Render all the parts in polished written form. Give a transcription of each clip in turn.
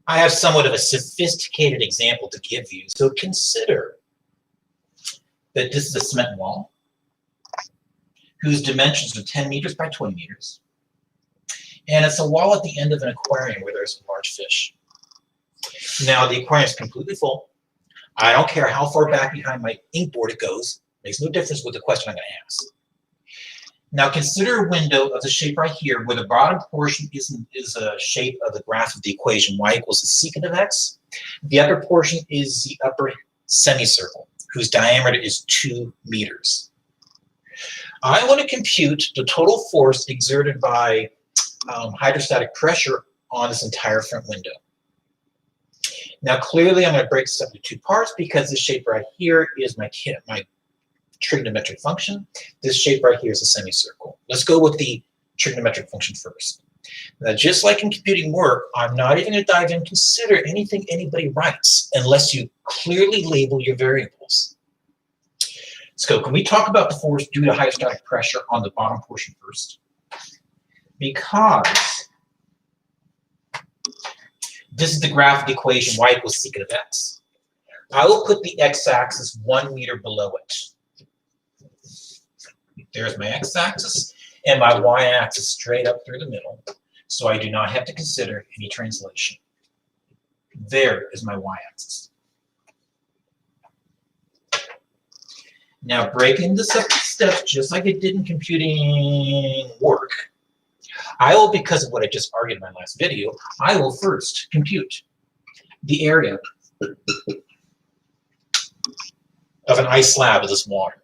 I have somewhat of a sophisticated example to give you. So consider that this is a cement wall whose dimensions are 10 meters by 20 meters. And it's a wall at the end of an aquarium where there's a large fish. Now, the aquarium is completely full. I don't care how far back behind my inkboard it goes. Makes no difference with the question I'm going to ask. Now, consider a window of the shape right here where the bottom portion is a shape of the graph of the equation y equals the secant of x. The upper portion is the upper semicircle, whose diameter is 2 meters. I want to compute the total force exerted by hydrostatic pressure on this entire front window. Now, clearly, I'm going to break this up into 2 parts because this shape right here is my trigonometric function. This shape right here is a semicircle. Let's go with the trigonometric function first. Now, just like in computing work, I'm not even going to dive in and consider anything anybody writes unless you clearly label your variables. Let's go. Can we talk about the force due to hydrostatic pressure on the bottom portion first? Because this is the graph of the equation y equals secant of x. I will put the x-axis 1 meter below it. There's my x-axis and my y-axis straight up through the middle, so I do not have to consider any translation. There is my y-axis. Now, breaking this up into steps, just like it did in computing work, I will, because of what I just argued in my last video, I will first compute the area of an ice slab of this water.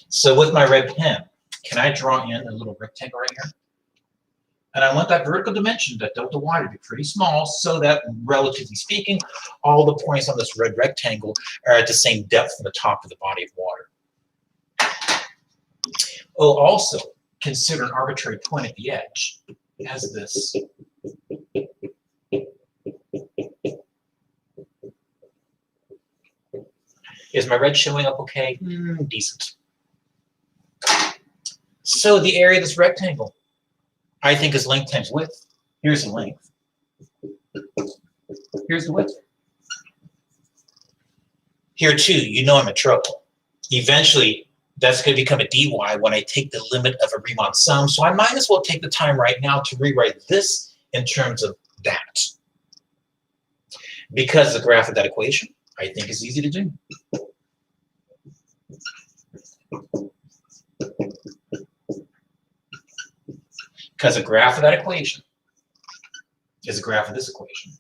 So with my red pen, can I draw in a little rectangle right here? And I want that vertical dimension, that delta y, to be pretty small so that, relatively speaking, all the points on this red rectangle are at the same depth from the top of the body of water. Oh, also, consider an arbitrary point at the edge as this. Is my red showing up okay? Decent. So the area of this rectangle, I think, is length times width. Here's the length. Here's the width. Here too, you know I'm in trouble. Eventually, that's going to become a dy when I take the limit of a Riemann sum. So I might as well take the time right now to rewrite this in terms of that. Because the graph of that equation, I think, is easy to do. Because the graph of that equation is a graph of this equation.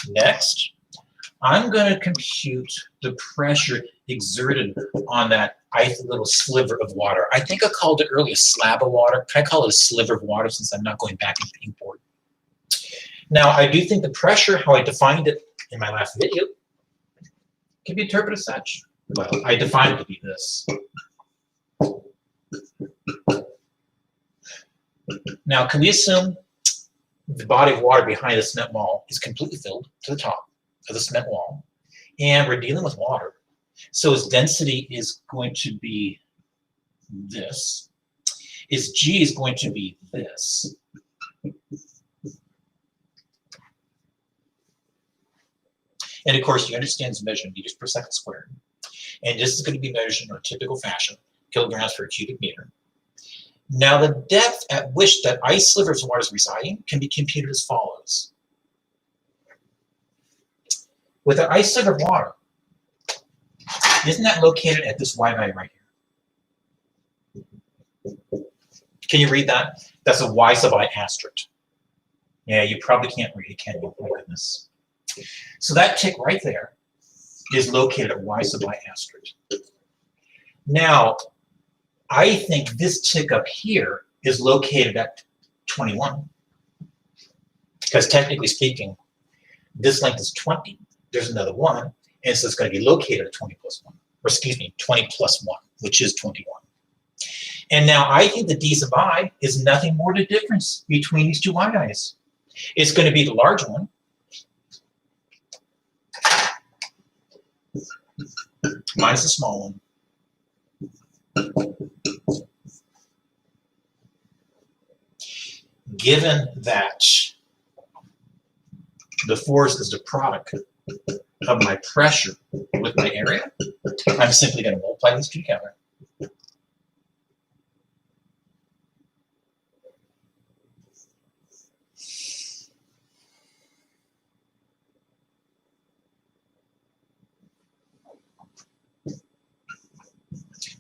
Next, I'm going to compute the pressure exerted on that little sliver of water. I think I called it earlier a slab of water. Can I call it a sliver of water since I'm not going back into the inkboard? Now, I do think the pressure, how I defined it in my last video, can be interpreted as such. Well, I defined it to be this. Now, can we assume the body of water behind the cement wall is completely filled to the top of the cement wall, and we're dealing with water, so its density is going to be this. Its G is going to be this. And of course, you understand it's measured in meters per second squared. And this is going to be measured in a typical fashion, kilograms per cubic meter. Now, the depth at which that ice slivers of water is residing can be computed as follows. With an ice sliver of water, isn't that located at this y value right here? Can you read that? That's a y sub I asterisk. Yeah, you probably can't read it, can you? Oh my goodness. So that tick right there is located at y sub I asterisk. Now, I think this tick up here is located at 21. Because technically speaking, this length is 20. There's another 1, and so it's going to be located at 20 plus 1. Or excuse me, 20 plus 1, which is 21. And now I think the d sub I is nothing more than the difference between these two i's. It's going to be the large one minus the small one. given that the force is the product of my pressure with my area, I'm simply going to multiply these two together.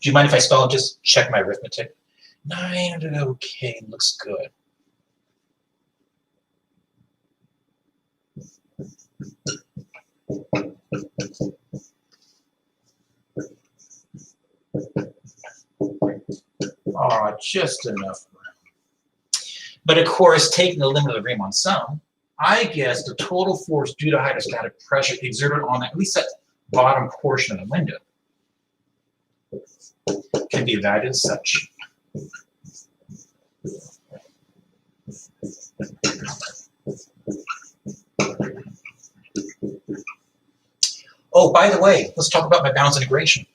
Do you mind if I spell and just check my arithmetic? 900, okay, looks good. Oh, just enough room. But of course, taking the limit of the Riemann sum, I guess the total force due to hydrostatic pressure exerted on at least that bottom portion of the window can be evaluated as such. Oh, by the way, let's talk about my bounds integration.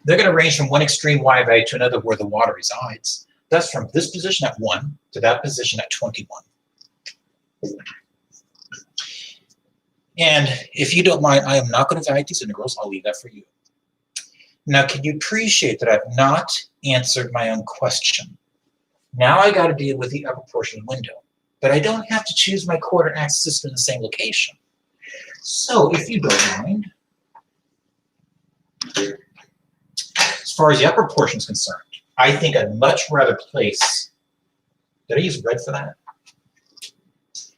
They're going to range from one extreme y value to another where the water resides. That's from this position at 1 to that position at 21. And if you don't mind, I am not going to evaluate these integrals. I'll leave that for you. Now, can you appreciate that I've not answered my own question? Now I got to deal with the upper portion of the window, but I don't have to choose my coordinate axis system in the same location. So if you don't mind, as far as the upper portion is concerned, I think I'd much rather place, did I use red for that?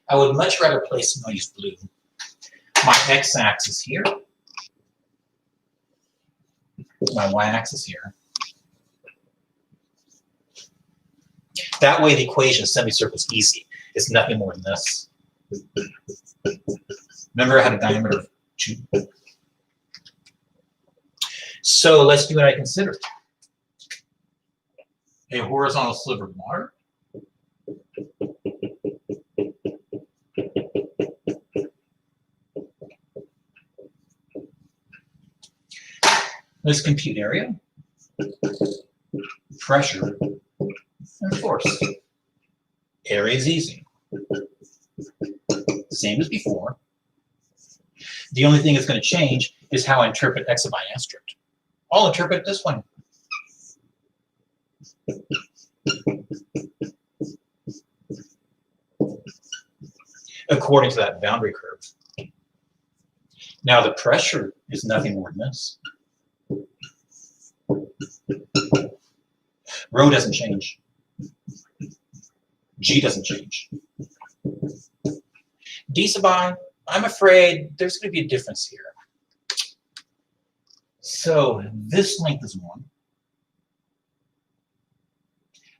I would much rather place, no, I use blue, my x-axis here, my y-axis here. That way the equation of semicircle is easy. It's nothing more than this. Remember I had a diameter of 2. So let's do what I consider. A horizontal sliver of water. Let's compute area, pressure, and force. Area is easy. Same as before. The only thing that's going to change is how I interpret x of I asterisk. I'll interpret it this way. According to that boundary curve. Now the pressure is nothing more than this. Rho doesn't change. G doesn't change. D sub I, I'm afraid there's going to be a difference here. So this length is 1.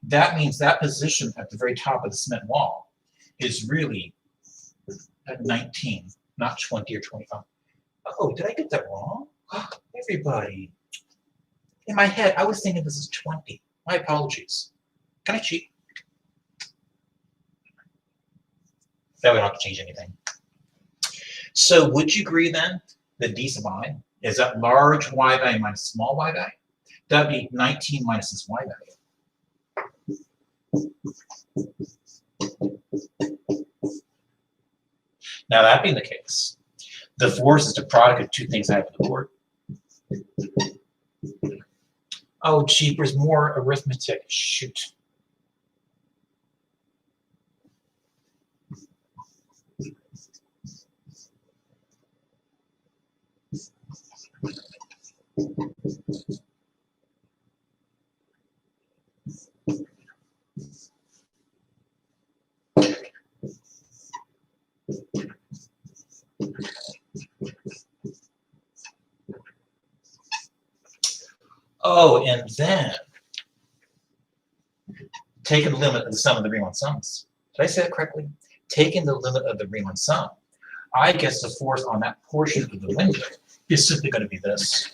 That means that position at the very top of the cement wall is really at 19, not 20 or 25. Oh, did I get that wrong? Everybody. In my head, I was thinking this is 20. My apologies. Can I cheat? That way I don't have to change anything. So would you agree then that D sub I is that large y value minus small y value? That would be 19 minus this y value. Now that being the case, the force is the product of two things I have on the board. Oh, jeepers, more arithmetic. Shoot. Oh, and then taking the limit of the sum of the Riemann sums. Did I say that correctly? Taking the limit of the Riemann sum, I guess the force on that portion of the window is simply going to be this.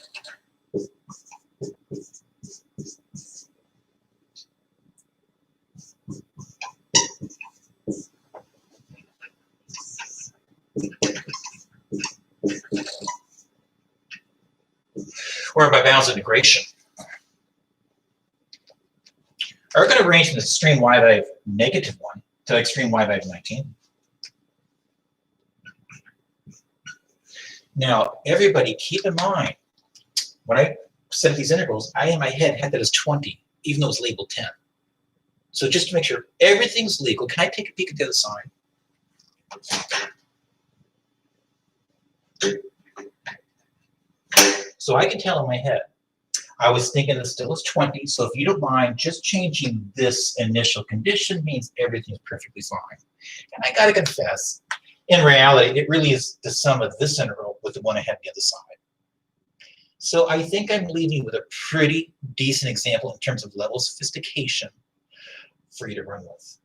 Or by bounds integration. are going to range from the extreme y value of -1 to extreme y value of 19. Now, everybody keep in mind, when I set these integrals, I in my head had that as 20, even though it's labeled 10. So just to make sure everything's legal, can I take a peek at the other side? So I can tell in my head, I was thinking this still is 20, so if you don't mind, just changing this initial condition means everything's perfectly fine. And I gotta confess, in reality, it really is the sum of this integral with the one I had on the other side. So I think I'm leaving you with a pretty decent example in terms of level of sophistication for you to run with.